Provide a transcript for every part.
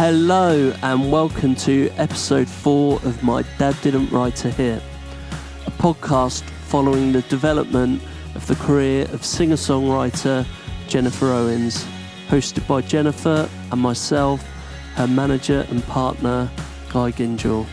Hello and welcome to episode 4 of My Dad Didn't Write a Hit, a podcast following the development of the career of singer-songwriter Jennifer Owens, hosted by Jennifer and myself, her manager and partner, Guy Gingell.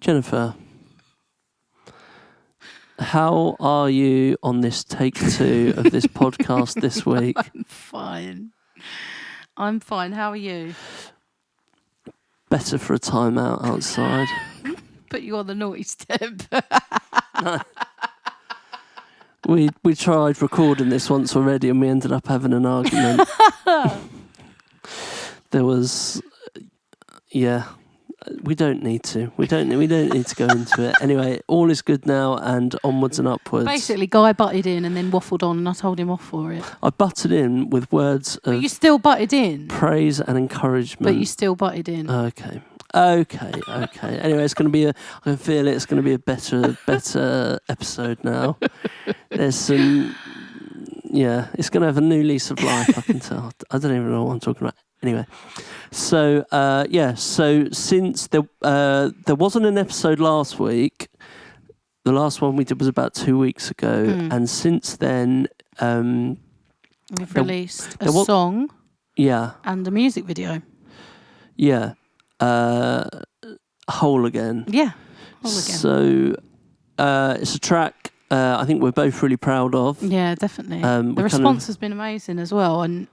Jennifer, how are you on this take 2 of this podcast this week? I'm fine. How are you? Better for a time out outside. Put you on the naughty step. No. We tried recording this once already and we ended up having an argument. There was, we don't need to. We don't need to go into it. Anyway, all is good now and onwards and upwards. Basically, Guy butted in and then waffled on and I told him off for it. I butted in with words of... But you still butted in? Praise and encouragement. But you still butted in. Okay. Anyway, it's going to be I can feel it. It's going to be a better episode now. There's some... Yeah, it's going to have a new lease of life, I can tell. I don't even know what I'm talking about. Anyway, so since there wasn't an episode last week, the last one we did was about 2 weeks ago, and since then we've released a song, and a music video, Whole Again, Whole Again. So it's a track I think we're both really proud of. Yeah, definitely. The response has been amazing as well, and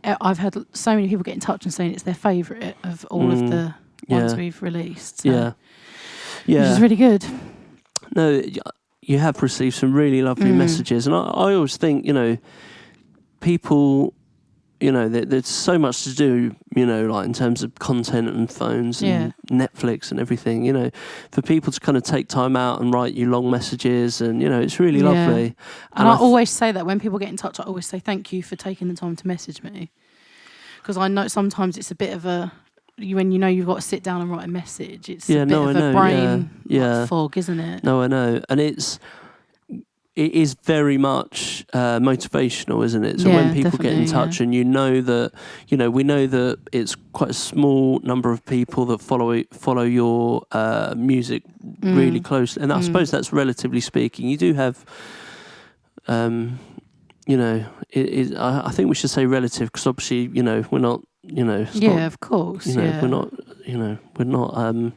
I've had so many people get in touch and saying it's their favourite of all of the ones we've released. So, which is really good. No, you have received some really lovely messages, and I always think, people, there's so much to do, like in terms of content and phones and Netflix and everything, for people to kind of take time out and write you long messages, and, it's really lovely. And I always say that when people get in touch, I always say thank you for taking the time to message me. Because I know sometimes it's a bit of a, when you've got to sit down and write a message, it's a bit of a brain fog, isn't it? No, I know. And it is very much motivational, isn't it? So when people get in touch and we know that it's quite a small number of people that follow your music really closely. And I suppose that's relatively speaking. You do have, I think we should say relative, because obviously, we're not, of course. We're not, we're not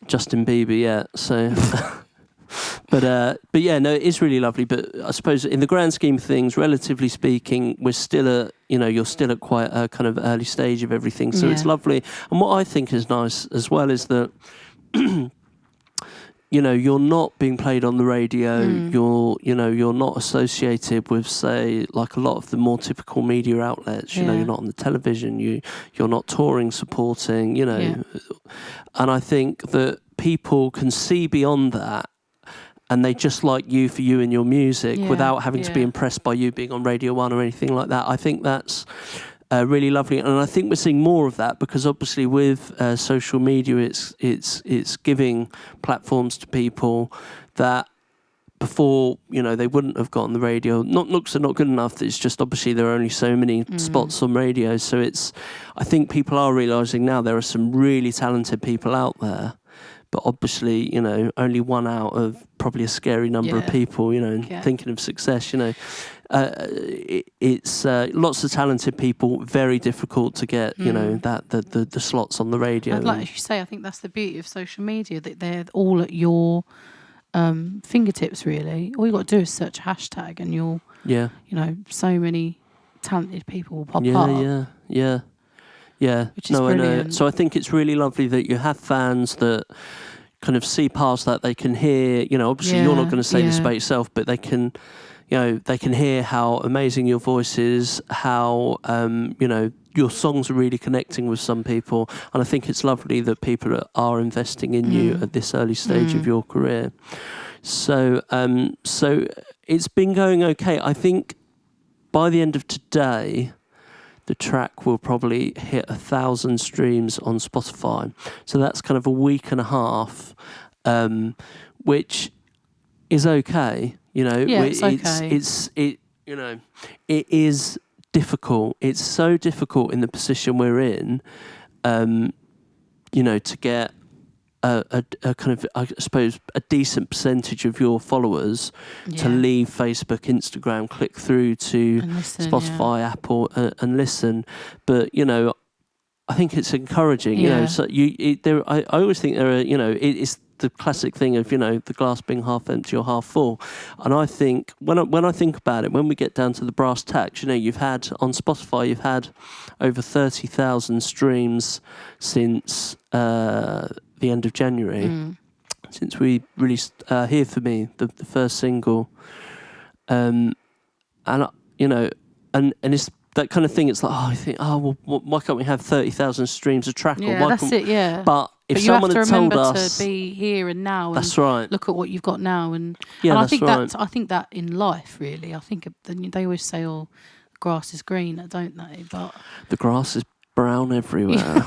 Justin Bieber yet. So... But yeah, no, it is really lovely. But I suppose in the grand scheme of things, relatively speaking, we're still you're still at quite a kind of early stage of everything. So it's lovely. And what I think is nice as well is that, you're not being played on the radio. You're not associated with, say, like a lot of the more typical media outlets. You're not on the television. You're not touring, supporting. And I think that people can see beyond that. And they just like you for you and your music without having to be impressed by you being on Radio 1 or anything like that. I think that's really lovely. And I think we're seeing more of that because obviously with social media, it's giving platforms to people that before, they wouldn't have got on the radio. Not looks are not good enough. It's just obviously there are only so many spots on radio. So I think people are realising now there are some really talented people out there. But obviously, only one out of probably a scary number of people, thinking of success, it's lots of talented people, very difficult to get, the slots on the radio. And like you say, I think that's the beauty of social media, that they're all at your fingertips, really. All you got to do is search a hashtag and you'll, so many talented people will pop up. Yeah, which is brilliant. So I think it's really lovely that you have fans that kind of see past that. They can hear, obviously you're not going to say this about yourself, but they can, they can hear how amazing your voice is, how, your songs are really connecting with some people. And I think it's lovely that people are investing in you at this early stage of your career. So it's been going okay. I think by the end of today, the track will probably hit 1,000 streams on Spotify. So that's kind of a week and a half, which is okay. You know, it's okay. You know, it is difficult. It's so difficult in the position we're in, you know, to get a kind of, I suppose, a decent percentage of your followers to leave Facebook, Instagram, click through to Spotify, Apple, and listen. But, you know, I think it's encouraging. You know, so I always think there are, you know, it's the classic thing of, you know, the glass being half empty or half full. And I think when I think about it, when we get down to the brass tacks, you know, you've had on Spotify, you've had over 30,000 streams since the end of January, since we released Here For Me, the first single. And, you know, and it's that kind of thing. It's like, I think, well, why can't we have 30,000 streams a track? Yeah, that's it, yeah. But if someone had told us... you have to remember to be here and now. And that's right. Look at what you've got now. And I think that in life, really, I think they always say, oh, grass is greener, don't they? But the grass is brown everywhere.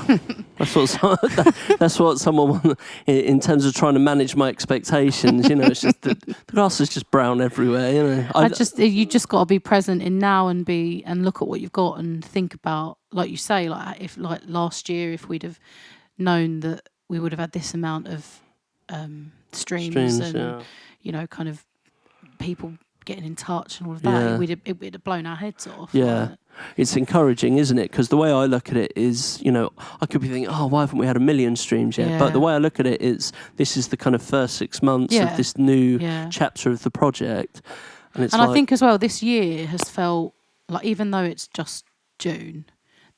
That's what someone, in terms of trying to manage my expectations, you know, it's just that the grass is just brown everywhere, you know. You just got to be present in now and look at what you've got and think about, like you say, like if like last year, if we'd have known that we would have had this amount of streams and you know, kind of people getting in touch and all of that, it would have blown our heads off. Yeah. Like, it's encouraging, isn't it? Because the way I look at it is, you know, I could be thinking, why haven't we had 1 million streams yet? But the way I look at it is, this is the kind of first 6 months of this new chapter of the project. And I think as well, this year has felt like, even though it's just June,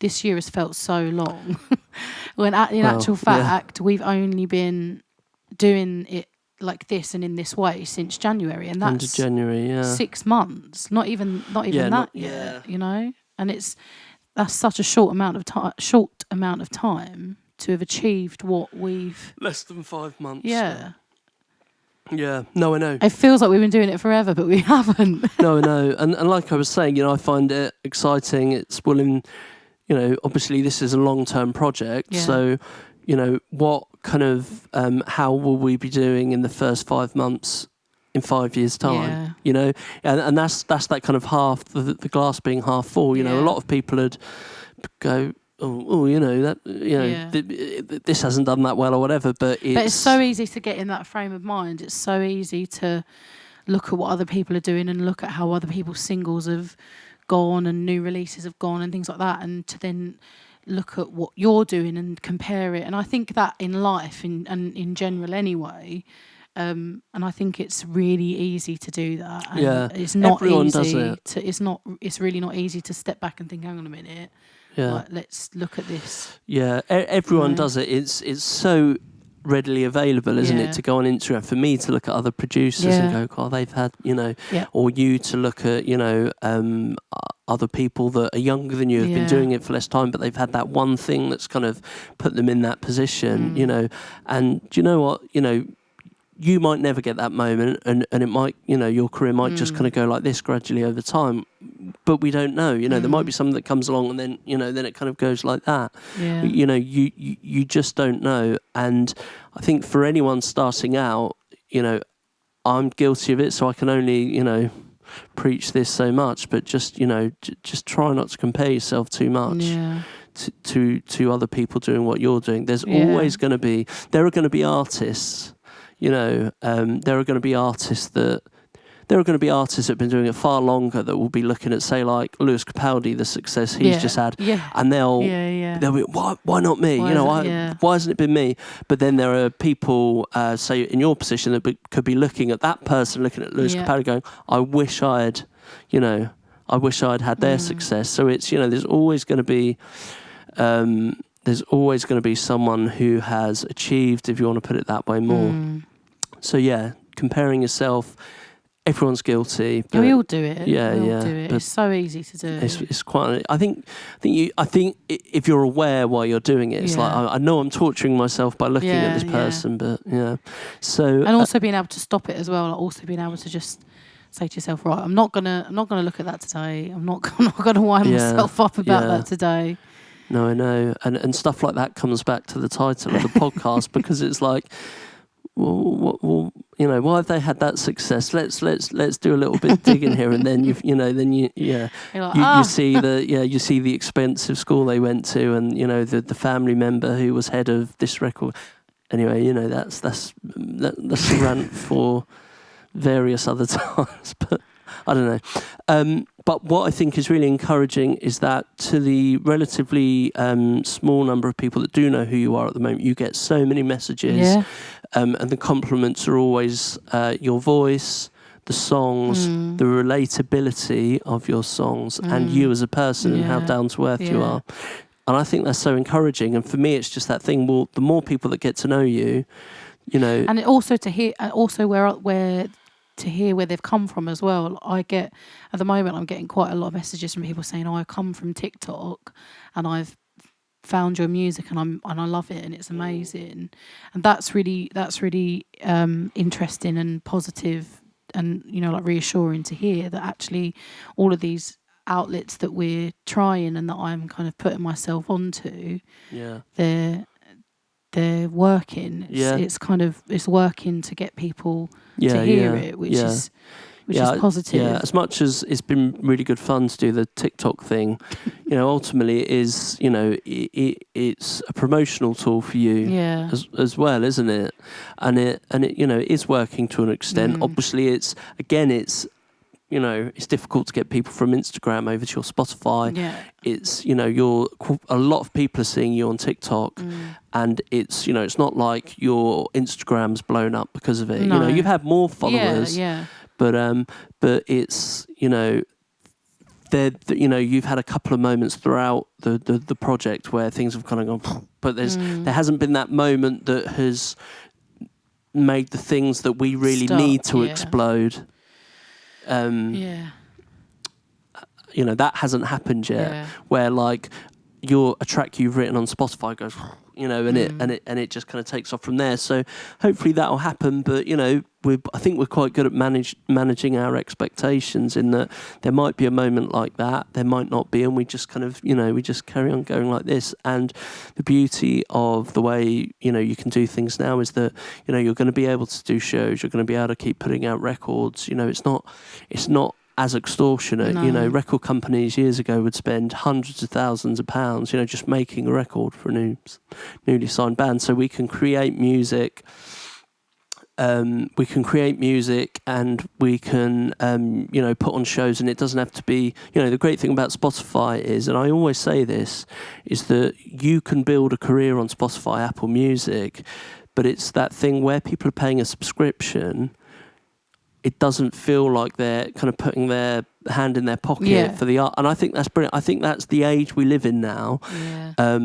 this year has felt so long. When in actual fact, we've only been doing it like this and in this way since January, and that's January, 6 months. Not even that yet, you know. And that's such a short amount of time to have achieved what we've less than 5 months. Yeah. Yeah, no, I know. It feels like we've been doing it forever, but we haven't. No, I know. And like I was saying, you know, I find it exciting. It's you know, obviously this is a long-term project. Yeah. So, you know, what kind of, how will we be doing in the first 5 months in 5 years' time? Yeah. You know, and that's that kind of half, the glass being half full. You know, a lot of people would go, you know, that, you know, this hasn't done that well or whatever, but it's so easy to get in that frame of mind. It's so easy to look at what other people are doing and look at how other people's singles have gone and new releases have gone and things like that, and to then look at what you're doing and compare it. And I think that in life and in general anyway, and I think it's really easy to do that. And it's not everyone easy. Does it. It's really not easy to step back and think, hang on a minute. Yeah. Like, let's look at this. Yeah, everyone does it. It's so readily available, isn't it, to go on Instagram, for me to look at other producers and go, they've had, you know, or you to look at, you know, other people that are younger than you, have been doing it for less time, but they've had that one thing that's kind of put them in that position, you know. And do you know what, you know, you might never get that moment, and it might, you know, your career might just kind of go like this gradually over time, but we don't know, you know. There might be something that comes along and then, you know, then it kind of goes like that. You know, you just don't know. And I think for anyone starting out, you know, I'm guilty of it, so I can only, you know, preach this so much, but just, you know, just try not to compare yourself too much to other people doing what you're doing. There's always going to be, there are going to be artists, you know, there are going to be artists that have been doing it far longer that will be looking at, say, like Lewis Capaldi, the success he's just had, and they'll be, why not me? Why hasn't it been me? But then there are people, say in your position, that could be looking at that person, looking at Lewis Capaldi, going, I wish I'd had their success. So it's, you know, there's always going to be someone who has achieved, if you want to put it that way, more. So yeah, comparing yourself, everyone's guilty. But we all do it. Yeah, we all do it. It's so easy to do. It's quite. I think if you're aware while you're doing it, it's like I know I'm torturing myself by looking at this person, but so and also being able to stop it as well. Like also being able to just say to yourself, right, I'm not gonna look at that today. I'm not gonna wind myself up about that today. No, I know, and stuff like that comes back to the title of the podcast because it's like, well, why have they had that success? Let's do a little bit of digging here, and then you see you see the expensive school they went to, and the family member who was head of this record. Anyway, that's a rant for various other times, but I don't know. But what I think is really encouraging is that to the relatively small number of people that do know who you are at the moment, you get so many messages, and the compliments are always your voice, the songs, the relatability of your songs, and you as a person and how down to earth you are. And I think that's so encouraging. And for me, it's just that thing. Well, the more people that get to know you, and also to hear, where to hear where they've come from as well. I get, at the moment, I'm getting quite a lot of messages from people saying, I come from TikTok and I've found your music and I love it and it's amazing. And that's really interesting and positive and, reassuring to hear that actually all of these outlets that we're trying and that I'm kind of putting myself onto, they're working. It's working to get people to hear it, which is positive. Yeah, as much as it's been really good fun to do the TikTok thing, ultimately it is, it's a promotional tool for you as well, isn't it? And it is working to an extent. Obviously, it's difficult to get people from Instagram over to your Spotify. Yeah. It's, a lot of people are seeing you on TikTok and it's, it's not like your Instagram's blown up because of it. No. You've had more followers. But it's, you've had a couple of moments throughout the project where things have kind of gone, but there hasn't been that moment that has made the things that we really need to explode. That hasn't happened yet. Where like a track you've written on Spotify goes, and it just kind of takes off from there. So hopefully that'll happen. But I think we're quite good at managing our expectations. In that there might be a moment like that, there might not be, and we just kind of we just carry on going like this. And the beauty of the way you can do things now is that you're going to be able to do shows. You're going to be able to keep putting out records. It's not as extortionate. No. Record companies years ago would spend hundreds of thousands of pounds, just making a record for a newly signed band. So we can create music. And we can put on shows, and it doesn't have to be. The great thing about Spotify is, and I always say this, is that you can build a career on Spotify, Apple Music, but it's that thing where people are paying a subscription. It doesn't feel like they're kind of putting their hand in their pocket for the art. And I think that's brilliant. I think that's the age we live in now. Yeah.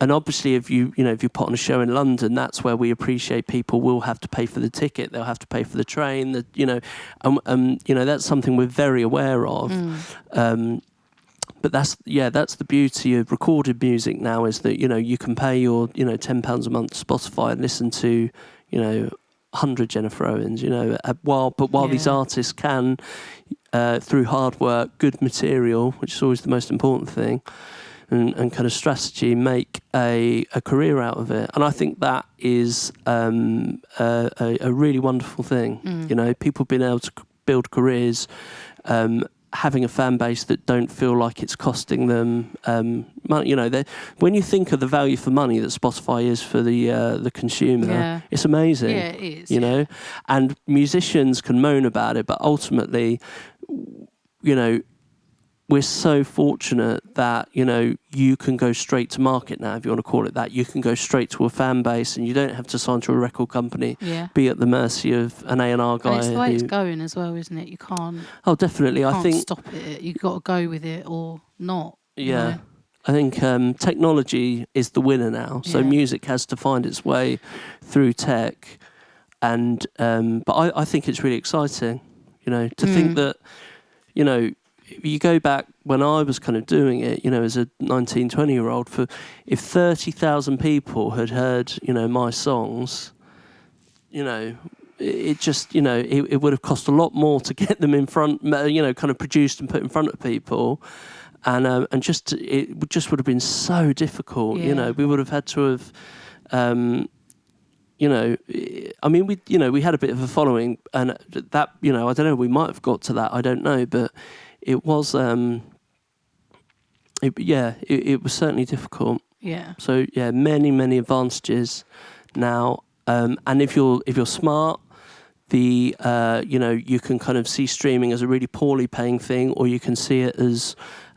And obviously if you put on a show in London, that's where we appreciate people will have to pay for the ticket. They'll have to pay for the train, that's something we're very aware of. But that's the beauty of recorded music now is that, you can pay your, £10 a month to Spotify and listen to, 100 Jennifer Owens, while these artists can, through hard work, good material, which is always the most important thing, and kind of strategy, make a career out of it. And I think that is a really wonderful thing. People being able to build careers, having a fan base that don't feel like it's costing them money. When you think of the value for money that Spotify is for the consumer, it's amazing. Yeah, it is. And musicians can moan about it, but ultimately, we're so fortunate that, you can go straight to market now, if you want to call it that. You can go straight to a fan base and you don't have to sign to a record company, be at the mercy of an A&R guy. And it's the way it's going as well, isn't it? You can't... Oh, definitely. I think stop it. You've got to go with it or not. Yeah. I think technology is the winner now. So music has to find its way through tech. And but I think it's really exciting, to think that, you go back when I was kind of doing it, as a 19, 20-year-old, if 30,000 people had heard, my songs, it just, it would have cost a lot more to get them in front, kind of produced and put in front of people. And just it just would have been so difficult. Yeah. We would have had to have, I mean, we had a bit of a following, and that, I don't know, we might have got to that, I don't know, but it was, it was certainly difficult. Yeah. So yeah, many advantages now, and if you're smart, you can kind of see streaming as a really poorly paying thing, or you can see it as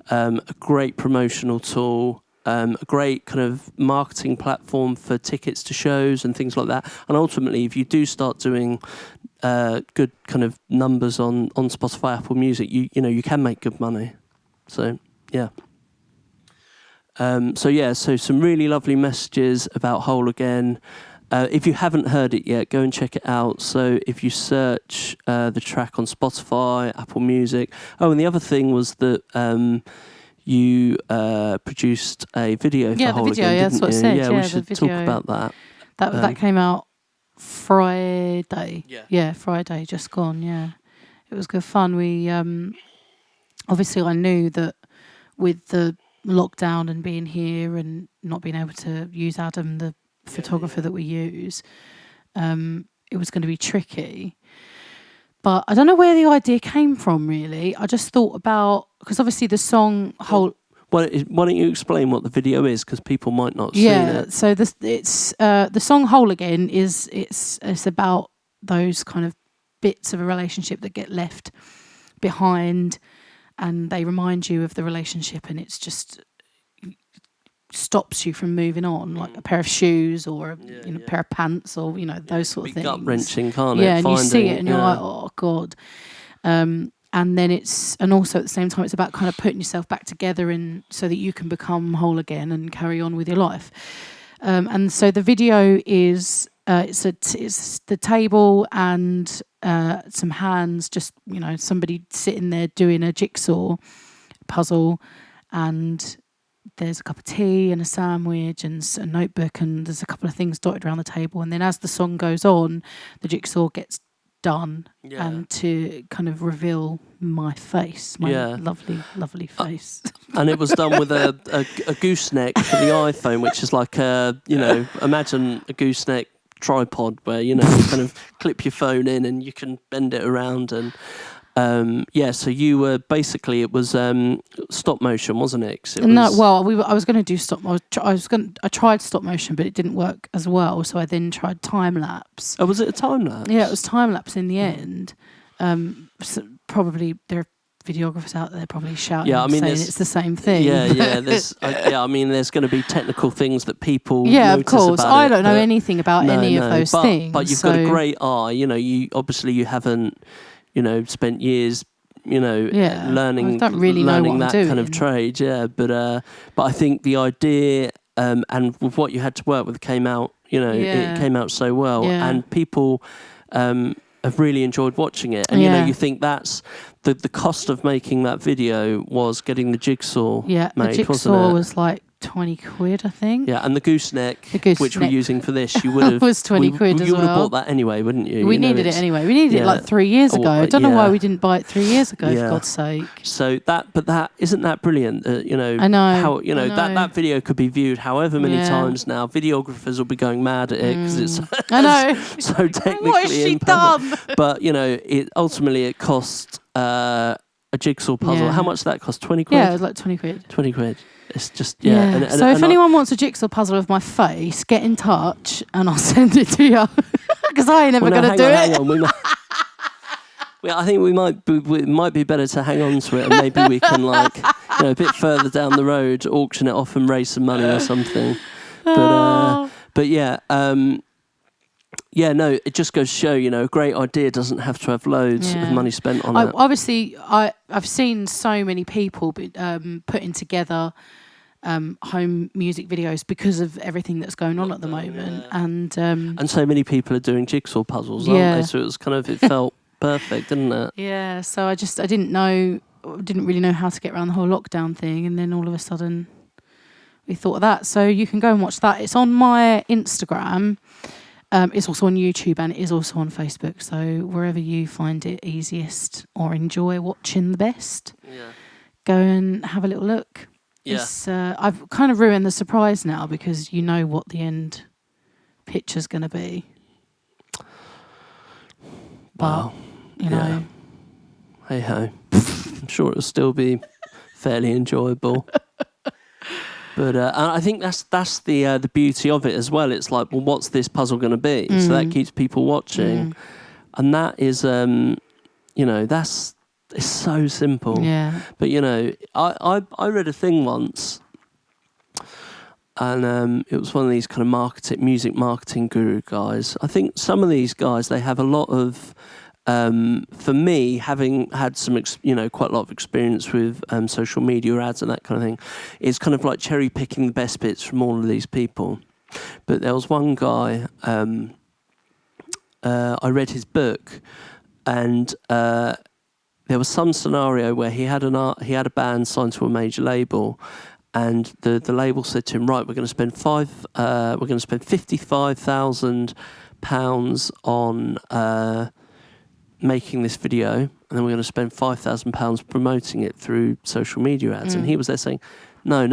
a great promotional tool, a great kind of marketing platform for tickets to shows and things like that. And ultimately, if you do start doing good kind of numbers on Spotify, Apple Music, you can make good money. So yeah. So some really lovely messages about Whole Again. If you haven't heard it yet, go and check it out. So if you search the track on Spotify, Apple Music. Oh, and the other thing was that you produced a video for Whole Again, that's what I said. Yeah, we should talk about that. That came out Friday. Yeah, Friday, just gone. Yeah, it was good fun. We obviously I knew that with the lockdown and being here and not being able to use Adam, the photographer that we use, it was going to be tricky. But I don't know where the idea came from, really. I just thought about, because obviously the song Whole... Why don't you explain what the video is, because people might not see it. So it's the song Whole Again is it's about those kind of bits of a relationship that get left behind, and they remind you of the relationship, and it's just stops you from moving on, like a pair of shoes or a pair of pants, or those sort of things. Gut wrenching, can't it? Yeah, and you see it and you're like, oh god. And then and also at the same time, it's about kind of putting yourself back together, and so that you can become whole again and carry on with your life. And so the video is it's the table and some hands, just somebody sitting there doing a jigsaw puzzle, and there's a cup of tea and a sandwich and a notebook, and there's a couple of things dotted around the table. And then as the song goes on, the jigsaw gets done, and to kind of reveal my face, my lovely face. And it was done with a gooseneck for the iPhone, which is like imagine a gooseneck tripod where you kind of clip your phone in and you can bend it around. And so you were basically, it was stop motion, wasn't it? I was going to do I tried stop motion, but it didn't work as well, so I then tried time lapse. Oh, was it a time lapse? Yeah, it was time lapse in the end. So probably there are videographers out there probably shouting, saying it's the same thing. There's there's going to be technical things that people of course. I don't know anything about any of those things. But you've got a great eye. You obviously you haven't spent years, learning that kind of trade. Yeah, but I think the idea and with what you had to work with came out. It came out so well, and people have really enjoyed watching it. And you think that's the cost of making that video was getting the jigsaw made, the jigsaw was like 20 quid, I think. Yeah, and the gooseneck, which we're using for this, you would have... was 20 quid as well. You would have bought that anyway, wouldn't you? We needed it anyway. We needed it like 3 years ago. I don't know why we didn't buy it 3 years ago, for God's sake. So isn't that brilliant? I know. That video could be viewed however many times now. Videographers will be going mad at it because it's I know. so technically what has she done? But, it ultimately it cost a jigsaw puzzle. Yeah. How much did that cost? 20 quid? Yeah, it was like 20 quid. 20 quid. It's just, So if anyone wants a jigsaw puzzle of my face, get in touch and I'll send it to you. Because I ain't never going to do it. Hang on. I think it might be better to hang on to it, and maybe we can a bit further down the road auction it off and raise some money or something. But it just goes to show, a great idea doesn't have to have loads of money spent on it. Obviously, I've seen so many people putting together home music videos because of everything that's going on at the moment, and so many people are doing jigsaw puzzles, aren't they? So it was it felt perfect, didn't it? Yeah. So I didn't really know how to get around the whole lockdown thing, and then all of a sudden we thought of that. So you can go and watch that. It's on my Instagram. It's also on YouTube and it is also on Facebook. So wherever you find it easiest or enjoy watching the best, go and have a little look. Yeah. I've kind of ruined the surprise now because you know what the end picture's going to be. But, you know. Hey ho. I'm sure it'll still be fairly enjoyable. But I think that's the beauty of it as well. It's like, well, what's this puzzle going to be? So that keeps people watching. And that is, it's so simple. Yeah. But, I read a thing once, and it was one of these kind of music marketing guru guys. I think some of these guys, they have a lot of, for me, having had some, quite a lot of experience with social media ads and that kind of thing, it's kind of like cherry picking the best bits from all of these people. But there was one guy, I read his book, and there was some scenario where he had a band signed to a major label, and the label said to him, right, we're going to spend £55,000 on making this video, and then we're going to spend £5,000 promoting it through social media ads. And he was there saying, no,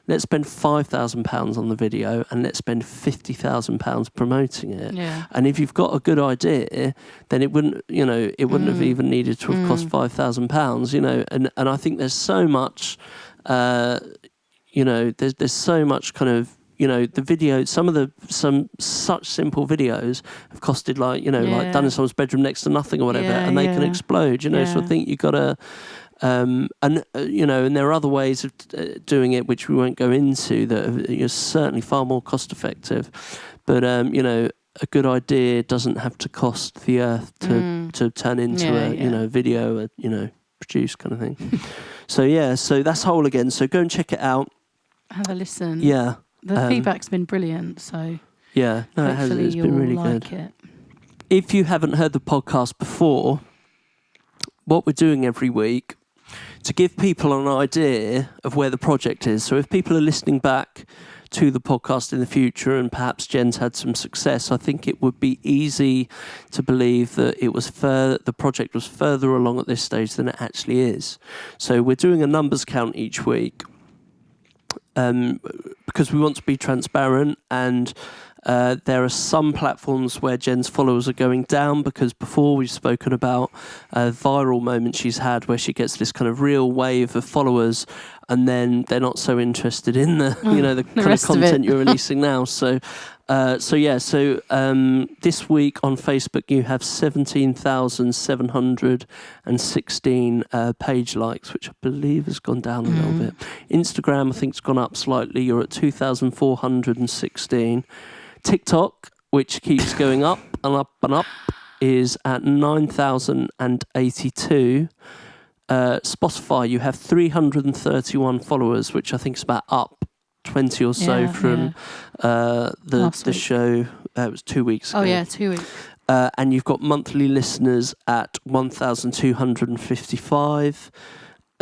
let's spend £5,000 on the video and let's spend £50,000 promoting it. Yeah. And if you've got a good idea, then it wouldn't have even needed to have cost £5,000, and I think there's so much, there's so much kind of, the video, some such simple videos have costed like done in someone's bedroom next to nothing or whatever, and they can explode, So I think you got to, and there are other ways of doing it which we won't go into that are certainly far more cost effective. But a good idea doesn't have to cost the earth to turn into a video, produce kind of thing. So that's Whole again. So go and check it out. Have a listen. Yeah. The feedback's been brilliant, so yeah, no, it has. It's been really good. It. If you haven't heard the podcast before, what we're doing every week to give people an idea of where the project is. So if people are listening back to the podcast in the future and perhaps Jen's had some success, I think it would be easy to believe that the project was further along at this stage than it actually is. So we're doing a numbers count each week. Because we want to be transparent, and there are some platforms where Jen's followers are going down, because before we've spoken about a viral moment she's had where she gets this kind of real wave of followers, and then they're not so interested in the the kind of content you're releasing now. So this week on Facebook you have 17,716 page likes, which I believe has gone down a little bit. Instagram I think it's gone up slightly. You're at 2,416. TikTok, which keeps going up and up and up, is at 9,082. Spotify, you have 331 followers, which I think is about up 20 or so from the show. It was 2 weeks ago. Oh yeah, 2 weeks. And you've got monthly listeners at 1,255.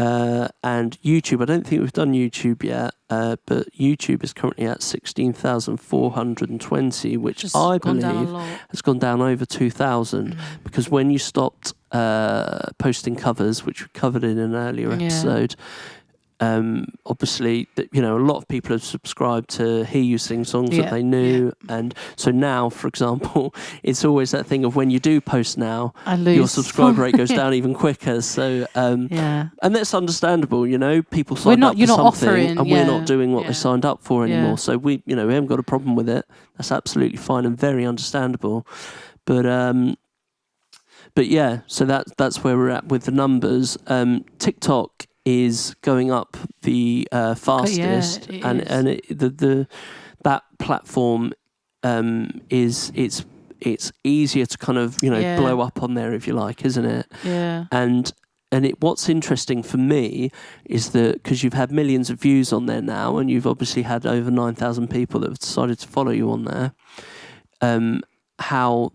And YouTube, I don't think we've done YouTube yet, but YouTube is currently at 16,420, which I believe has gone down over 2,000, because when you stopped posting covers, which we covered in an earlier episode, obviously, a lot of people have subscribed to hear you sing songs that they knew, and so now, for example, it's always that thing of when you do post now, your subscriber rate goes down even quicker. So, and that's understandable. People signed up for something, and we're not doing what they signed up for anymore. Yeah. So we haven't got a problem with it. That's absolutely fine and very understandable. But yeah, so that's where we're at with the numbers. TikTok is going up the fastest, that platform it's easier to kind of blow up on there, if you like, isn't it? Yeah. And what's interesting for me is that because you've had millions of views on there now, and you've obviously had over 9,000 people that have decided to follow you on there, how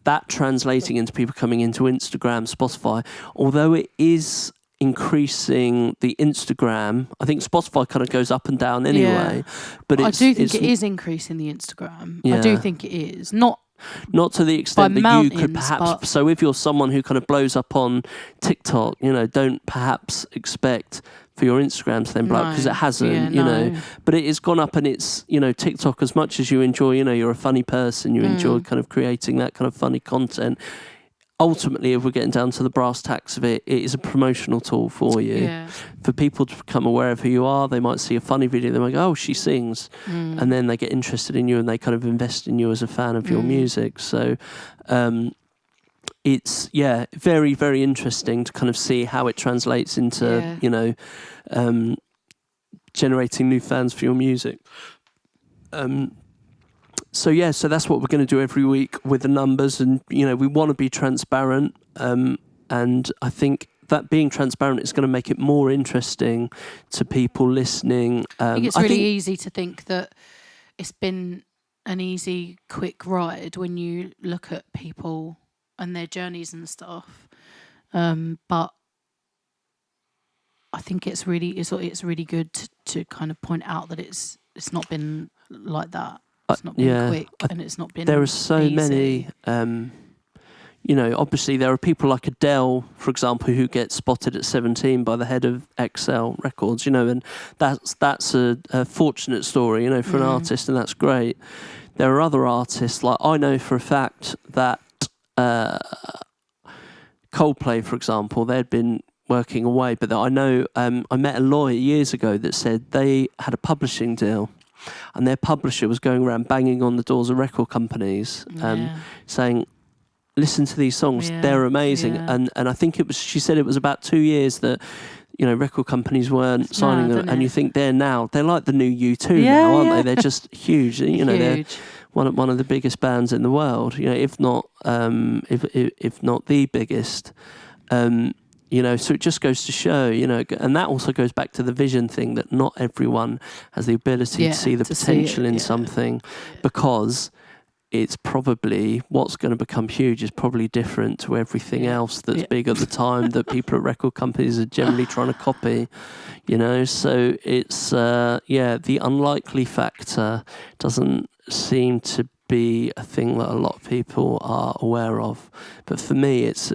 that translating into people coming into Instagram, Spotify, although it is increasing the Instagram. I think Spotify kind of goes up and down anyway, but I do think it is increasing the Instagram. Yeah. I do think it is not to the extent that you could perhaps. So if you're someone who kind of blows up on TikTok, don't perhaps expect for your Instagram to then blow up, because it hasn't, but it has gone up, and it's, TikTok, as much as you enjoy, you're a funny person, you enjoy kind of creating that kind of funny content. Ultimately, if we're getting down to the brass tacks of it, it is a promotional tool for you. Yeah. For people to become aware of who you are, they might see a funny video, they might go, oh, she sings. And then they get interested in you, and they kind of invest in you as a fan of your music. So it's, very, very interesting to kind of see how it translates into, generating new fans for your music. So that's what we're going to do every week with the numbers, and we want to be transparent, and I think that being transparent is going to make it more interesting to people listening. I think it's really easy to think that it's been an easy, quick ride when you look at people and their journeys and stuff, but I think it's really good to kind of point out that it's not been like that. It's not been quick, and it's not been. There are so easy. many. Obviously there are people like Adele, for example, who get spotted at 17 by the head of XL Records. And that's a fortunate story, for an artist, and that's great. There are other artists, like I know for a fact that Coldplay, for example, they'd been working away, but I know I met a lawyer years ago that said they had a publishing deal. And their publisher was going around banging on the doors of record companies, saying, listen to these songs, they're amazing. And I think she said it was about 2 years that, record companies weren't signing them. And you think they're like the new U2 now, aren't they? They're just huge. Huge. They're one of the biggest bands in the world, if not the biggest. So it just goes to show, and that also goes back to the vision thing, that not everyone has the ability to see the potential in something, because it's probably, what's going to become huge is probably different to everything else that's big at the time that people at record companies are generally trying to copy, so it's, the unlikely factor doesn't seem to be a thing that a lot of people are aware of. But for me, it's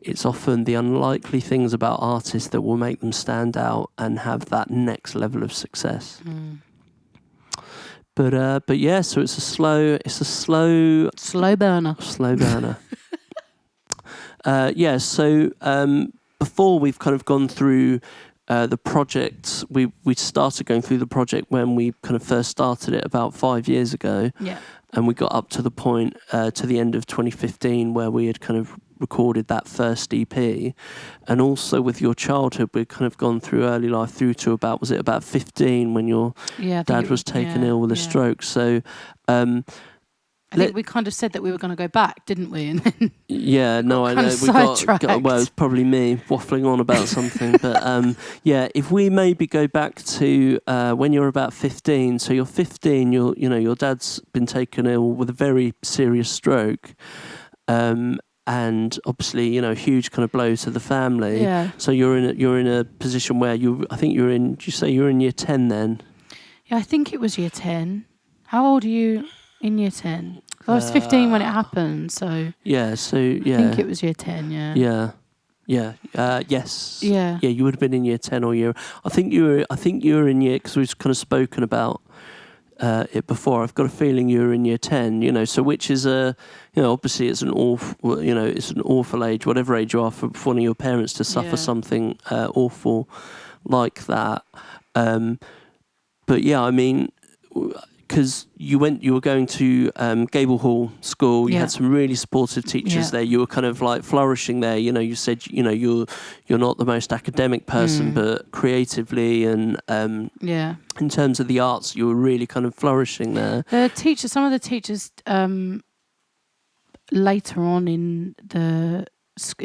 it's often the unlikely things about artists that will make them stand out and have that next level of success. But so it's a slow burner. So before we've kind of gone through the project, we started going through the project when we kind of first started it about 5 years ago. Yeah. And we got up to the point to the end of 2015 where we had kind of recorded that first EP. And also with your childhood, we'd kind of gone through early life through to about 15 when your dad was taken ill with a stroke. So I think we kind of said that we were going to go back, didn't we? And then I know. We got well, it's probably me waffling on about something. But if we maybe go back to when you're about 15. So you're 15. Your dad's been taken ill with a very serious stroke, and obviously a huge kind of blow to the family. Yeah. So you're in a position where I think you're in. Did you say you were in year 10 then? Yeah, I think it was year 10. How old are you? In year 10. I was 15 when it happened, so... Yeah, so, yeah. I think it was year 10, Yeah. Yes. Yeah. Yeah, you would have been in year 10 or year... I think you were in year... Because we've kind of spoken about it before. I've got a feeling you were in year 10, so which is obviously it's an awful age, whatever age you are, for one of your parents to suffer something awful like that. But yeah, I mean... Because you were going to Gable Hall School. You had some really supportive teachers there. You were kind of like flourishing there. You said you're not the most academic person, but creatively and in terms of the arts, you were really kind of flourishing there. Some of the teachers later on in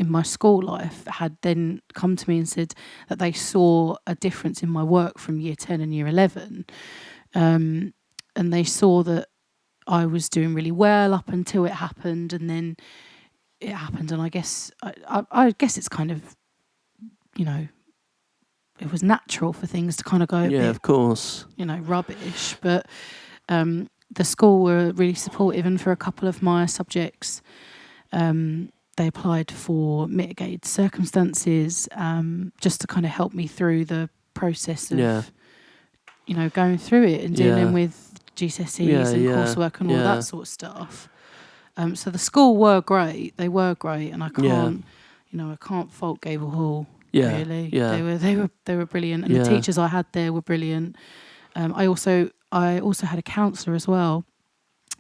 my school life had then come to me and said that they saw a difference in my work from year 10 and year 11. And they saw that I was doing really well up until it happened, and then it happened. And I guess it's kind of it was natural for things to kind of go a bit, of course, rubbish. But the school were really supportive, and for a couple of my subjects, they applied for mitigated circumstances, just to kind of help me through the process of, going through it and dealing with GCSEs and coursework and all that sort of stuff. So the school were great. They were great, and I can't, I can't fault Gable Hall. Really, they were brilliant, and the teachers I had there were brilliant. I also had a counsellor as well,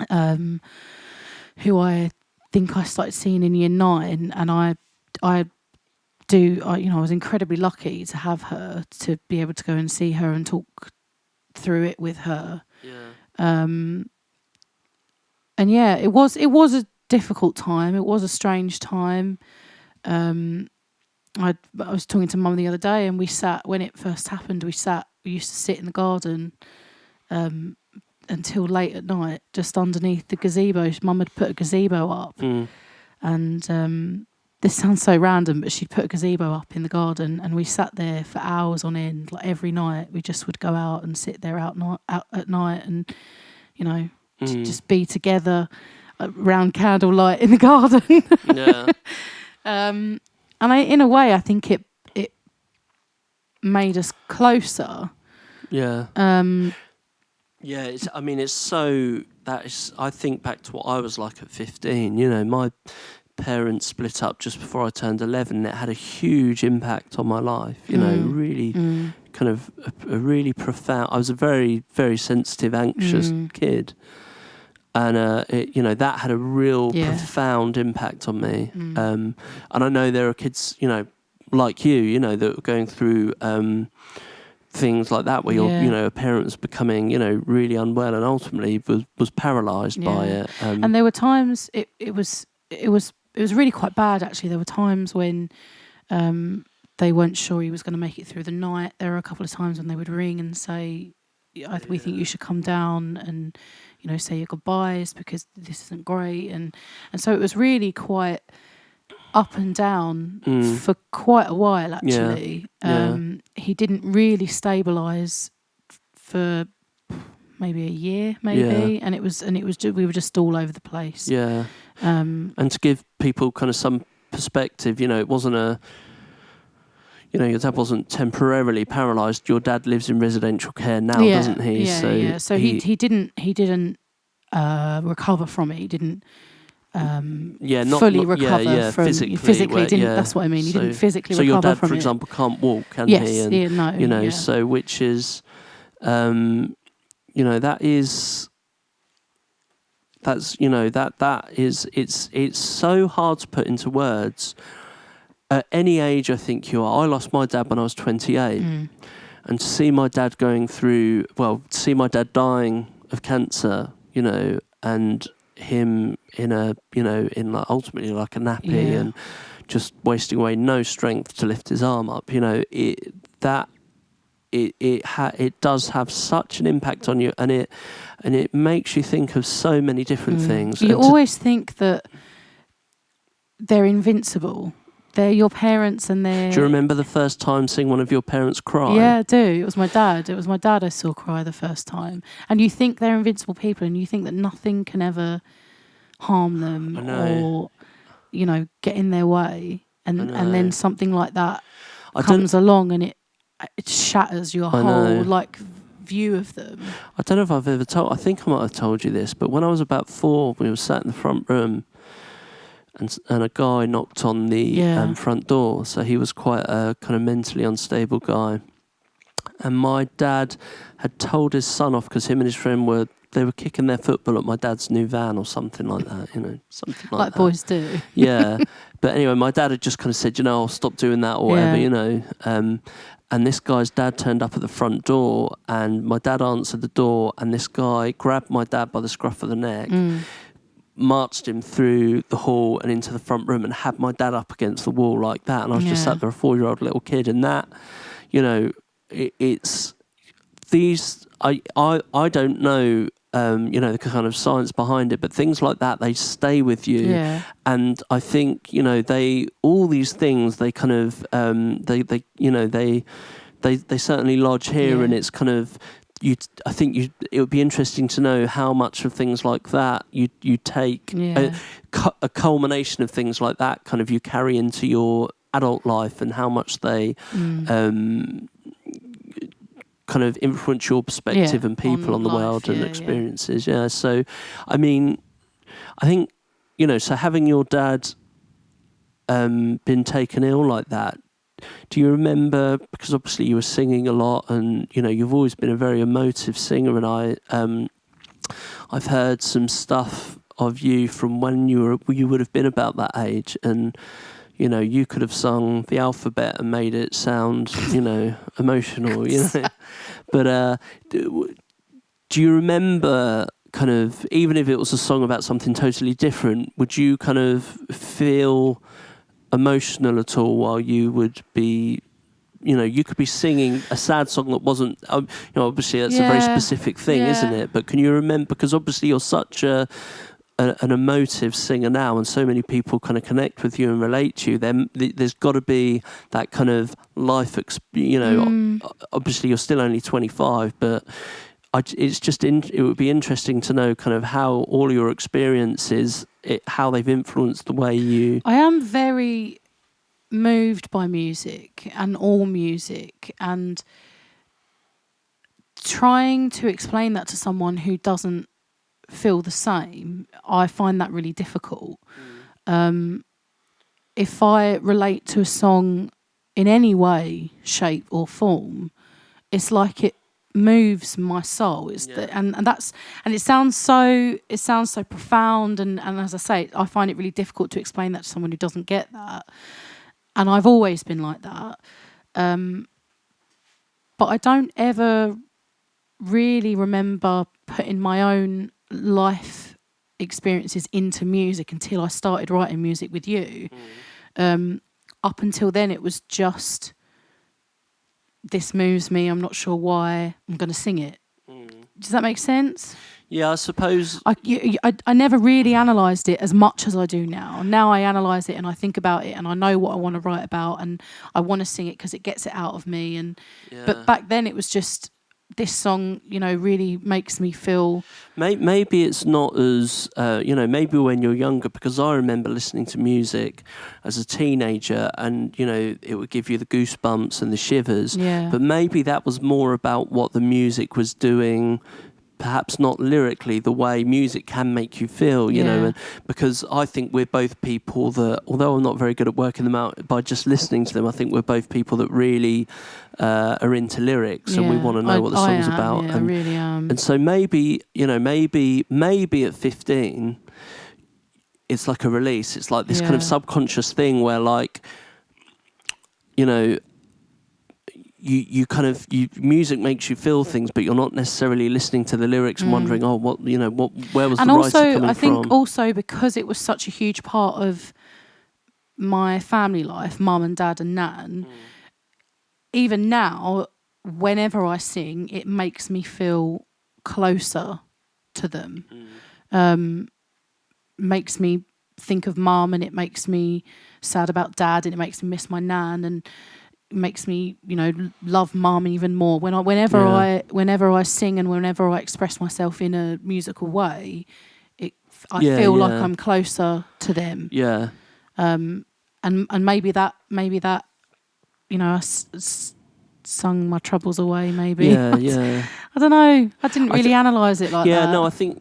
who I think I started seeing in year 9, and I was incredibly lucky to have her, to be able to go and see her and talk through it with her. And it was a difficult time. It was a strange time. I was talking to Mum the other day, and we sat, when it first happened, we used to sit in the garden until late at night, just underneath the gazebo. Mum had put a gazebo up, and this sounds so random, but she'd put a gazebo up in the garden, and we sat there for hours on end. Like every night, we just would go out and sit there out at night, and just be together around candlelight in the garden. And in a way, I think it made us closer. It's so, I think back to what I was like at 15. My parents split up just before I turned 11. And it had a huge impact on my life. Really kind of a really profound. I was a very, very sensitive, anxious kid. And that had a real profound impact on me. And I know there are kids, like you, that were going through things like that, where your a parent's becoming, really unwell, and ultimately was paralysed by it. And there were times it was really quite bad. Actually, there were times when they weren't sure he was going to make it through the night. There were a couple of times when they would ring and say, we think you should come down and say your goodbyes, because this isn't great. And so it was really quite up and down for quite a while, actually. He didn't really stabilise for maybe a year, and it was we were just all over the place. And to give people kind of some perspective, it wasn't your dad wasn't temporarily paralysed. Your dad lives in residential care now, doesn't he? So he didn't recover from it. He didn't not fully recover from physically. That's what I mean. He didn't physically recover from it. So your dad, for example, can't walk, can he? And, so which is, it's so hard to put into words. At any age, I think you are. I lost my dad when I was 28, and to see my dad see my dad dying of cancer, and him in ultimately like a nappy and just wasting away, no strength to lift his arm up. It does have such an impact on you, and it makes you think of so many different things. You always think that they're invincible. They're your parents, and they're... Do you remember the first time seeing one of your parents cry? Yeah, I do. It was my dad. I saw cry the first time. And you think they're invincible people, and you think that nothing can ever harm them or, get in their way. And then something like that comes along, and it shatters your whole view of them. I don't know if I've ever told... I think I might have told you this, but when I was about 4, we were sat in the front room, and a guy knocked on the front door. So he was quite a kind of mentally unstable guy. And my dad had told his son off, because him and his friend were kicking their football at my dad's new van or something like that, something like that. Boys do. Yeah. But anyway, my dad had just kind of said, I'll stop doing that or whatever, And this guy's dad turned up at the front door, and my dad answered the door, and this guy grabbed my dad by the scruff of the neck, marched him through the hall and into the front room, and had my dad up against the wall like that. And I was just sat there, a 4-year-old little kid, and that, it's these. I don't know the kind of science behind it, but things like that, they stay with you. Yeah. And I think, all these things, they kind of, they certainly lodge here, and it's kind of, I think it would be interesting to know how much of things like that you take, a culmination of things like that kind of you carry into your adult life, and how much they kind of influence your perspective and people on the life, world and experiences. Yeah. So, I mean, I think, so having your dad been taken ill like that, do you remember, because obviously you were singing a lot, and you've always been a very emotive singer, and I've heard some stuff of you from when you would have been about that age, and you could have sung the alphabet and made it sound emotional, but do you remember, kind of, even if it was a song about something totally different, would you kind of feel emotional at all while you would be, you could be singing a sad song that wasn't, obviously that's a very specific thing, isn't it? But can you remember, because obviously you're such an emotive singer now, and so many people kind of connect with you and relate to you, then there's got to be that kind of life, obviously you're still only 25, but it would be interesting to know kind of how all your experiences, how they've influenced the way you... I am very moved by music and all music, and trying to explain that to someone who doesn't feel the same, I find that really difficult. If I relate to a song in any way, shape or form, it's like it moves my soul. And it sounds so profound, and as I say, I find it really difficult to explain that to someone who doesn't get that. And I've always been like that. But I don't ever really remember putting my own life experiences into music until I started writing music with you. Up until then, it was just, this moves me, I'm not sure why, I'm going to sing it. Does that make sense? Yeah, I suppose... I never really analysed it as much as I do now. Now I analyse it and I think about it, and I know what I want to write about, and I want to sing it because it gets it out of me. But back then it was just, this song, really makes me feel... Maybe it's not as, maybe when you're younger, because I remember listening to music as a teenager, and, it would give you the goosebumps and the shivers. Yeah. But maybe that was more about what the music was doing, perhaps not lyrically, the way music can make you feel, and because I think we're both people that, although I'm not very good at working them out by just listening to them, I think we're both people that really are into lyrics, and we want to know what the song's about. Yeah, and, I really am. And so maybe at 15, it's like a release. It's like this kind of subconscious thing where, like, music makes you feel things, but you're not necessarily listening to the lyrics and wondering, where was the writer coming from? And also, I think also because it was such a huge part of my family life, mum and dad and nan, even now, whenever I sing, it makes me feel closer to them. Makes me think of mum, and it makes me sad about dad, and it makes me miss my nan, and makes me, love mum even more. Whenever I sing and whenever I express myself in a musical way, I feel like I'm closer to them. Yeah. And maybe that I sung my troubles away. Maybe. Yeah. I don't know. I didn't really analyse it like that. I think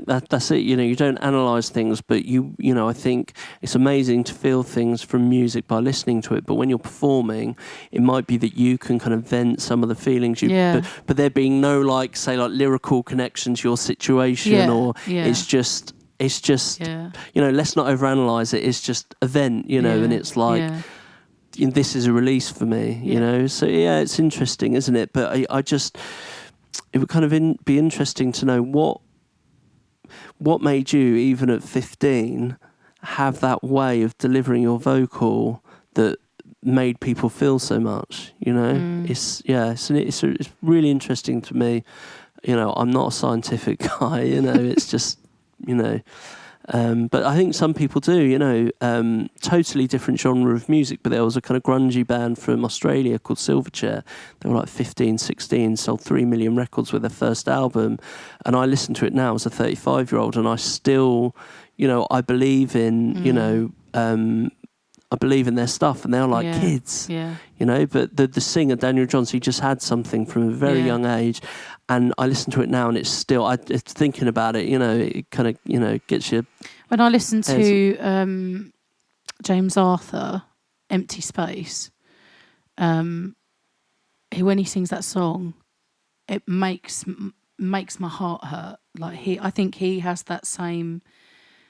that's it. You don't analyse things, but I think it's amazing to feel things from music by listening to it. But when you're performing, it might be that you can kind of vent some of the feelings but there being no lyrical connection to your situation, or it's just let's not overanalyze it. It's just a vent, and it's like. This is a release for me, So it's interesting, isn't it? But it would kind of be interesting to know what made you, even at 15, have that way of delivering your vocal that made people feel so much. It's really interesting to me. I'm not a scientific guy. It's just but I think some people do. Totally different genre of music. But there was a kind of grungy band from Australia called Silverchair. They were like 15, 16, sold 3 million records with their first album, and I listen to it now as a 35-year-old, and I still, I believe in, I believe in their stuff, and they're like kids, But the singer Daniel Johns, he just had something from a very young age, and I listen to it now, and it's still, it's thinking about it, it kind of, gets you. When I listen to James Arthur, "Empty Space," when he sings that song, it makes my heart hurt. Like I think he has that same.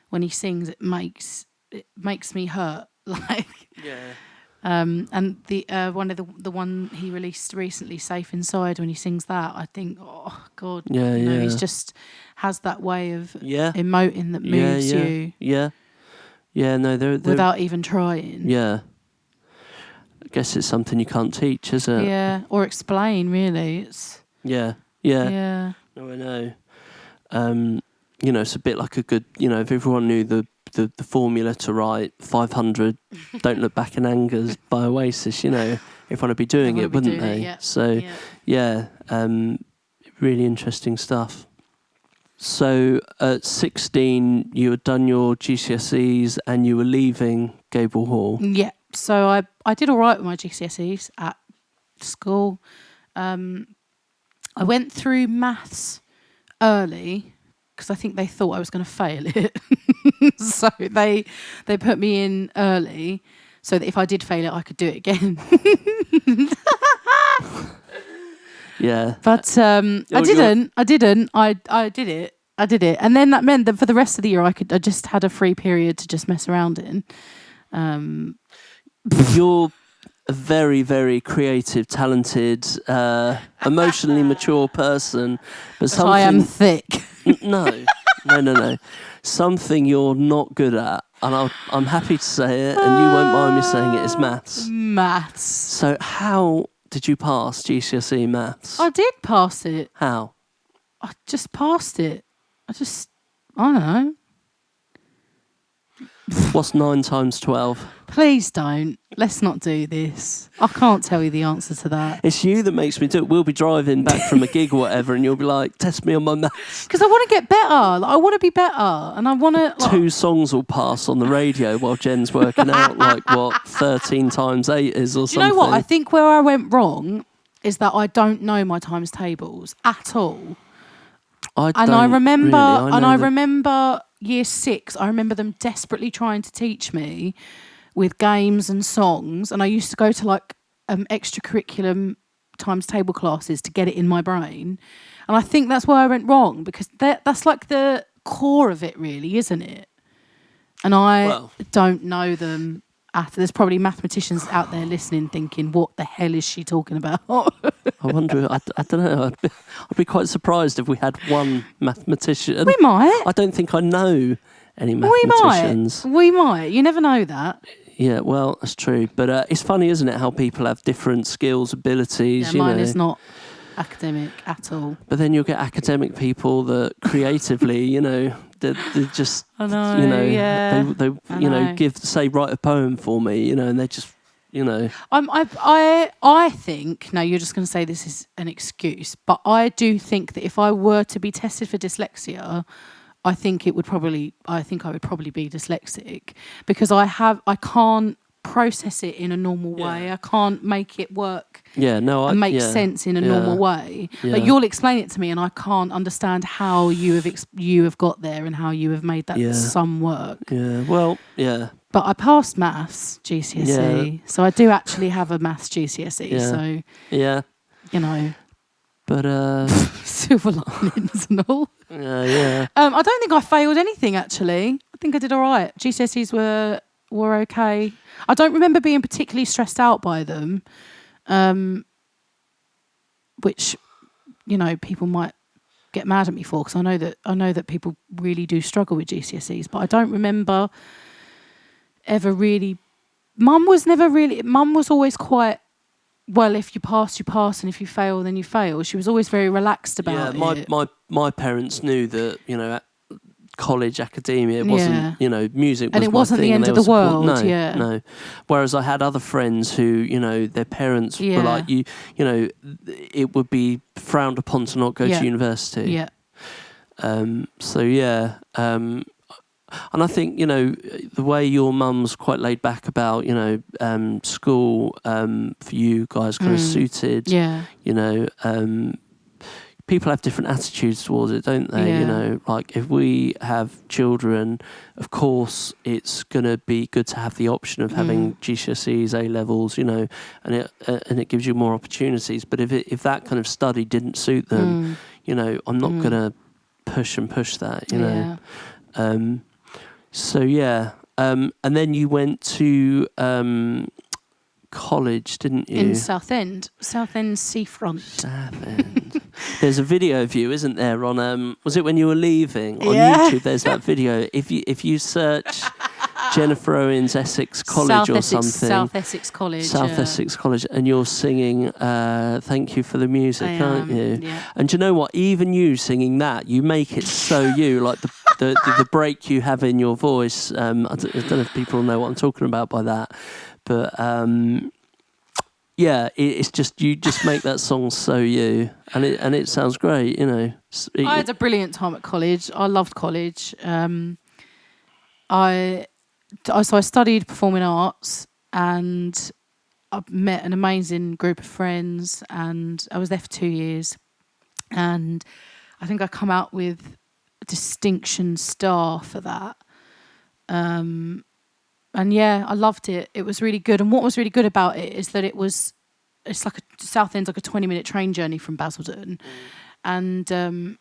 When he sings, it makes me hurt. And the one he released recently, "Safe Inside," when he sings that, I think, oh God, he's just has that way of emoting that moves you. They're without even trying. I guess it's something you can't teach, is it? Yeah, or explain. Really, it's. Yeah. No, I know. It's a bit like a good. If everyone knew the formula to write 500 "Don't Look Back in Anger" by Oasis, everyone would be doing it, wouldn't they? Yeah. So, really interesting stuff. So, at 16, you had done your GCSEs and you were leaving Gable Hall. Yeah. So I did all right with my GCSEs at school. I went through maths early because I think they thought I was going to fail it. So they put me in early so that if I did fail it, I could do it again. Yeah. But I didn't. I did it. And then that meant that for the rest of the year, I just had a free period to just mess around in. You're a very, very creative, talented, emotionally mature person. But I am thick. No. Something you're not good at, and I'm happy to say it, and you won't mind me saying it, is maths. Maths. So how did you pass GCSE maths? I did pass it. How? I just passed it. I don't know. What's 9 times 12? Please don't. Let's not do this. I can't tell you the answer to that. It's you that makes me do it. We'll be driving back from a gig or whatever, and you'll be like, test me on my maths. Because I want to get better. I want to be better. And I want to... 2 songs will pass on the radio while Jen's working out, 13 times 8 is or something. Do you know what? I think where I went wrong is that I don't know my times tables at all. I remember year 6, I remember them desperately trying to teach me with games and songs, and I used to go to extracurriculum times table classes to get it in my brain, and I think that's where I went wrong, because that's like the core of it, really, isn't it? And I don't know them. There's probably mathematicians out there listening thinking, what the hell is she talking about? I wonder, I don't know, I'd be quite surprised if we had one mathematician. We might. I don't think I know any mathematicians. We might. You never know that. Yeah, well, that's true. But it's funny, isn't it, how people have different skills, abilities. Yeah, mine is not academic at all. But then you'll get academic people that creatively, they just, I know, they write a poem for me, and they just, I think, now you're just going to say this is an excuse, but I do think that if I were to be tested for dyslexia, I think I would probably be dyslexic, because I can't process it in a normal way. I can't make it work. And make sense in a normal way. Yeah. Like, you'll explain it to me, and I can't understand how you have got there and how you have made that some work. Yeah. Well. Yeah. But I passed maths GCSE, so I do actually have a maths GCSE. Yeah. So But silver linings and all. Yeah. I don't think I failed anything, actually. I think I did all right. GCSEs were okay. I don't remember being particularly stressed out by them, which people might get mad at me for, because I know that people really do struggle with GCSEs, but I don't remember ever really. Mum was always quite well, if you pass, you pass, and if you fail, then you fail. She was always very relaxed about it. My parents knew that, you know, college, academia, it wasn't, you know, music was and it wasn't the end of the world. No. Whereas I had other friends who, you know, their parents were like, you know, it would be frowned upon to not go to university. Yeah. And I think, you know, the way your mum's quite laid back about, you know, school for you guys kind of suited. Yeah. You know, people have different attitudes towards it, don't they? Yeah. You know, like if we have children, of course, it's going to be good to have the option of having GCSEs, A levels, you know, and it gives you more opportunities. But if that kind of study didn't suit them, you know, I'm not going to push that, you know. And then you went to college, didn't you? In Southend seafront. Southend. There's a video of you, isn't there? On was it when you were leaving on YouTube? There's that video. If you search Jennifer Owens Essex College South Essex College, and you're singing "Thank You for the Music," aren't you? Yeah. And do you know what? Even you singing that, you make it so you, like the break you have in your voice. I don't know if people know what I'm talking about by that, but it's just you just make that song so you, and it sounds great, you know. I had a brilliant time at college. I loved college. I studied performing arts, and I met an amazing group of friends, and I was there for 2 years, and I think I come out with distinction star for that. And I loved it. It was really good. And what was really good about it is that it's like Southend's like a 20-minute train journey from Basildon. And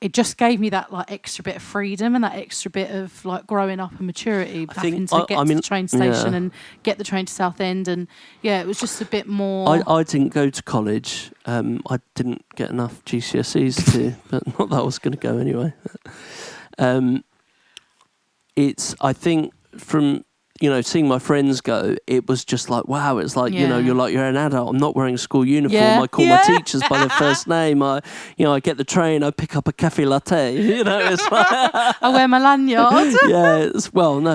it just gave me that like extra bit of freedom and that extra bit of like growing up and maturity, having to get to the train station and get the train to Southend. And it was just a bit more. I didn't go to college. I didn't get enough GCSEs but not that I was going to go anyway. I think from, you know, seeing my friends go, it was just like, wow, it's like, you know, you're an adult. I'm not wearing a school uniform. I call my teachers by their first name. I get the train, I pick up a cafe latte, you know, it's like I wear my lanyard. No,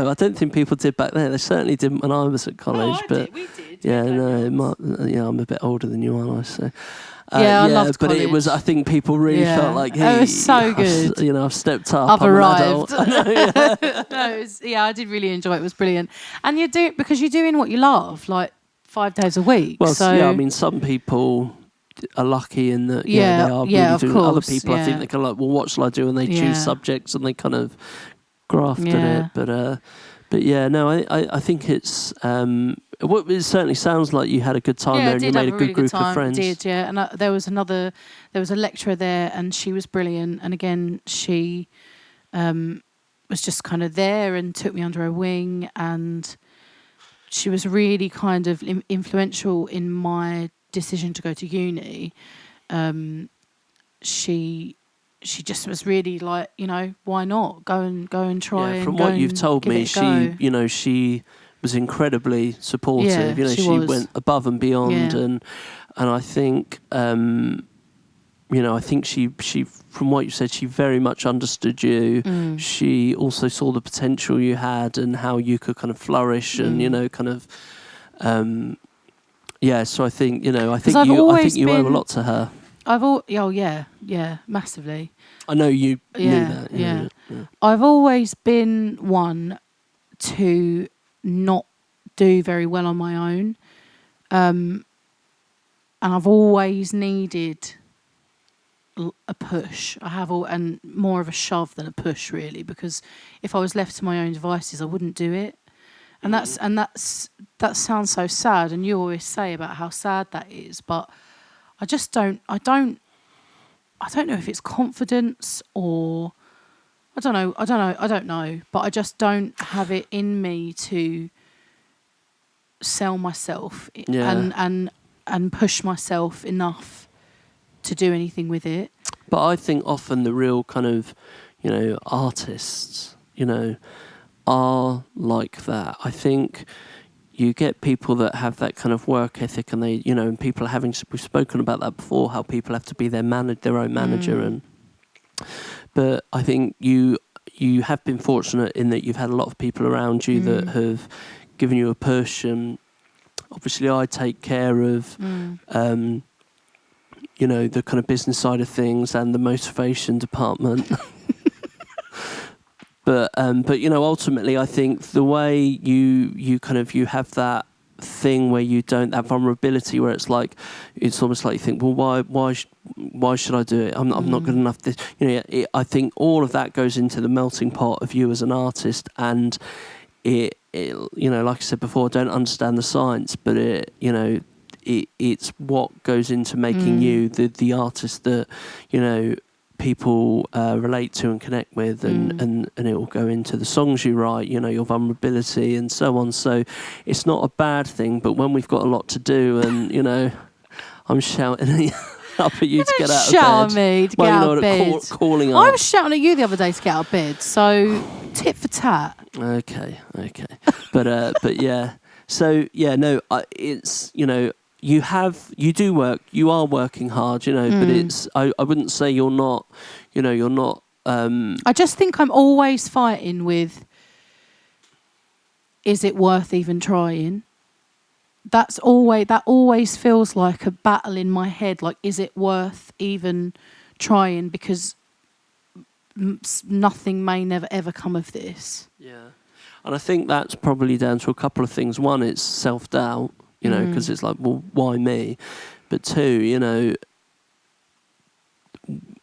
I don't think people did back then. They certainly didn't when I was at college. We did. Yeah, I'm a bit older than you, aren't I? So. I loved but college. it was. I think people really felt like, hey, it was so good. I've stepped up. I've arrived. I did really enjoy it. It was brilliant, and you do it because you're doing what you love, like 5 days a week. Well, I mean, some people are lucky in that. They are really doing. Course, other people, I think they can like, well, what shall I do? And they choose subjects and they kind of graft at it. I think it's. It certainly sounds like you had a good time there, and you made a good group of friends. I did, and there was a lecturer there, and she was brilliant. And again, she was just kind of there and took me under her wing, and she was really kind of influential in my decision to go to uni. She just was really like, you know, why not go and try. Yeah, from what you've told me, she was incredibly supportive. Yeah, you know, she went above and beyond, and I think, I think she from what you said, she very much understood you. She also saw the potential you had and how you could kind of flourish, and kind of. So I think you owe a lot to her. Massively. I know you knew that. Yeah. I've always been one to not do very well on my own, and I've always needed a push. And more of a shove than a push, really, because if I was left to my own devices, I wouldn't do it. And that sounds so sad, and you always say about how sad that is, but I just don't know if it's confidence or I don't know, but I just don't have it in me to sell myself and push myself enough to do anything with it. But I think often the real kind of, artists, are like that. I think you get people that have that kind of work ethic, and they, and people are having. We've spoken about that before. How people have to be their own manager, but I think you have been fortunate in that you've had a lot of people around you that have given you a push, and obviously I take care of. The kind of business side of things and the motivation department. But ultimately, I think the way you have that thing where you don't, that vulnerability where it's almost like you think, well, why should I do it? I'm not good enough. I think all of that goes into the melting pot of you as an artist, and it like I said before, I don't understand the science, but it's what goes into making you the artist that people relate to and connect with, and it will go into the songs you write, your vulnerability and so on. So it's not a bad thing, but when we've got a lot to do, and I'm shouting up at you to get out of bed. Shout at me to get out of bed. Calling I up. was shouting at you the other day to get out of bed. So tit for tat. Okay. But yeah. So yeah, no, it's you do work. You are working hard, but it's. I wouldn't say you're not. You're not. I just think I'm always fighting with. Is it worth even trying? That always feels like a battle in my head. Like, is it worth even trying? Because nothing may never ever come of this. Yeah, and I think that's probably down to a couple of things. One, it's self-doubt. Because it's like, well, why me? But two,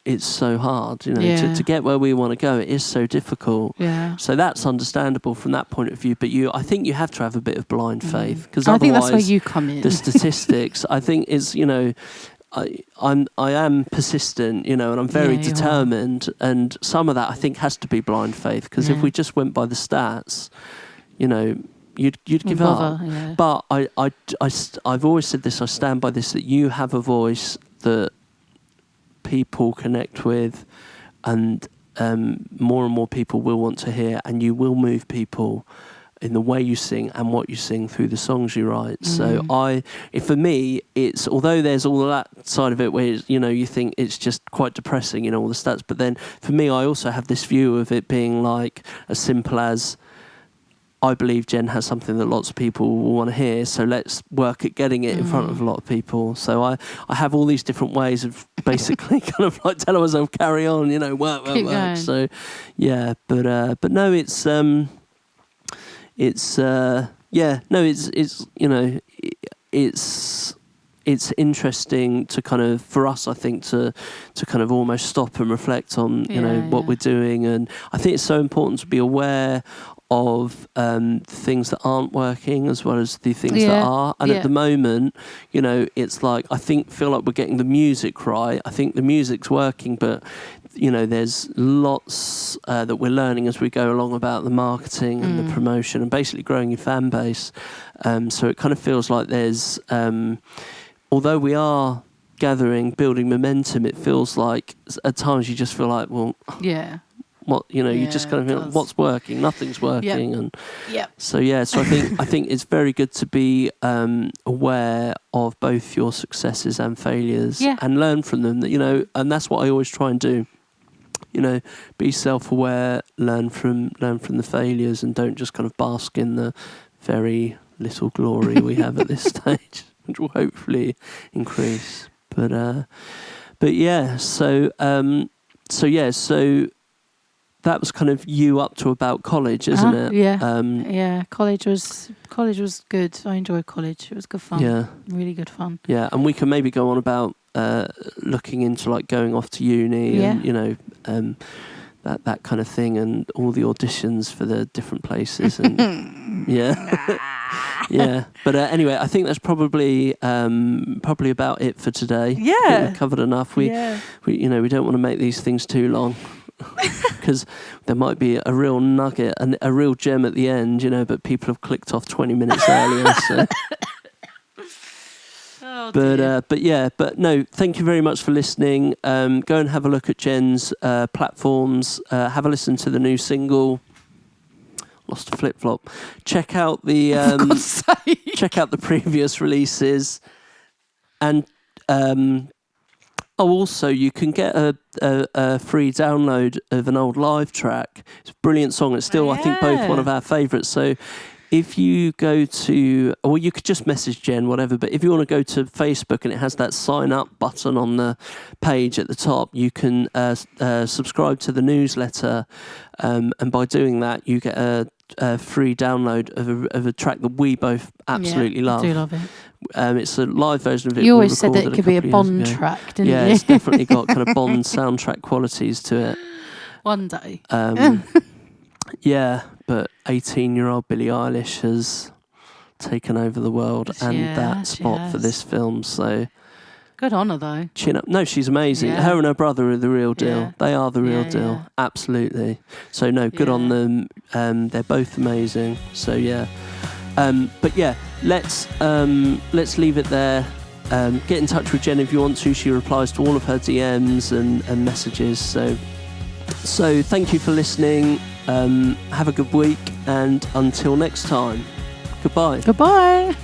it's so hard, to get where we want to go. It is so difficult. Yeah. So that's understandable from that point of view. But I think you have to have a bit of blind faith, because I think that's where you come in. The statistics, I think, is I am persistent, and I'm very determined, and some of that I think has to be blind faith, because if we just went by the stats, you'd give up. Yeah. But I've always said this, I stand by this, that you have a voice that people connect with, and more and more people will want to hear, and you will move people in the way you sing and what you sing through the songs you write. So for me, it's, although there's all of that side of it where, you think it's just quite depressing, all the stats, but then for me, I also have this view of it being like as simple as, I believe Jen has something that lots of people will want to hear, so let's work at getting it in front of a lot of people. So I have all these different ways of basically kind of like telling myself, carry on, work. Going. So yeah, but no, it's it's interesting to kind of, for us, I think, to kind of almost stop and reflect on what we're doing, and I think it's so important to be aware of things that aren't working as well as the things that are. And at the moment, it's like, feel like we're getting the music right. I think the music's working, but there's lots that we're learning as we go along about the marketing and the promotion and basically growing your fan base. So it kind of feels like there's, although we are building momentum, it feels like at times you just feel like, well, what you just kind of feel, what's working? Nothing's working, and so I think it's very good to be aware of both your successes and failures, and learn from them. That and that's what I always try and do. Be self-aware, learn from the failures, and don't just kind of bask in the very little glory we have at this stage, which will hopefully increase. But yeah, so that was kind of you up to about college, isn't it? Yeah. College was good. I enjoyed college. It was good fun. Yeah. Really good fun. Yeah, and we can maybe go on about looking into like going off to uni and that kind of thing, and all the auditions for the different places, and yeah. But anyway, I think that's probably about it for today. Yeah, we've covered enough. We don't want to make these things too long, because there might be a real nugget and a real gem at the end, but people have clicked off 20 minutes earlier. So. But no, thank you very much for listening. Go and have a look at Jen's platforms. Have a listen to the new single lost a flip flop. Check out the For God's sake. check out the previous releases, and also you can get a free download of an old live track. It's a brilliant song. It's still, I think, both one of our favourites. So if you go to, or you could just message Jen, whatever, but if you want to go to Facebook and it has that sign up button on the page at the top, you can subscribe to the newsletter, and by doing that you get a free download of a track that we both absolutely love. I do love it. It's a live version of it. You always said that it could be a Bond track, didn't you? Yeah, it's definitely got kind of Bond soundtrack qualities to it. One day. Yeah, but 18-year-old Billie Eilish has taken over the world and that spot for this film. So good on her, though. Chin up. No, she's amazing. Yeah. Her and her brother are the real deal. Yeah. They are the real deal. Yeah. Absolutely. So no, good on them. They're both amazing. So yeah. But yeah, let's leave it there. Get in touch with Jen if you want to. She replies to all of her DMs and messages. So thank you for listening. Have a good week, and until next time, goodbye. Goodbye.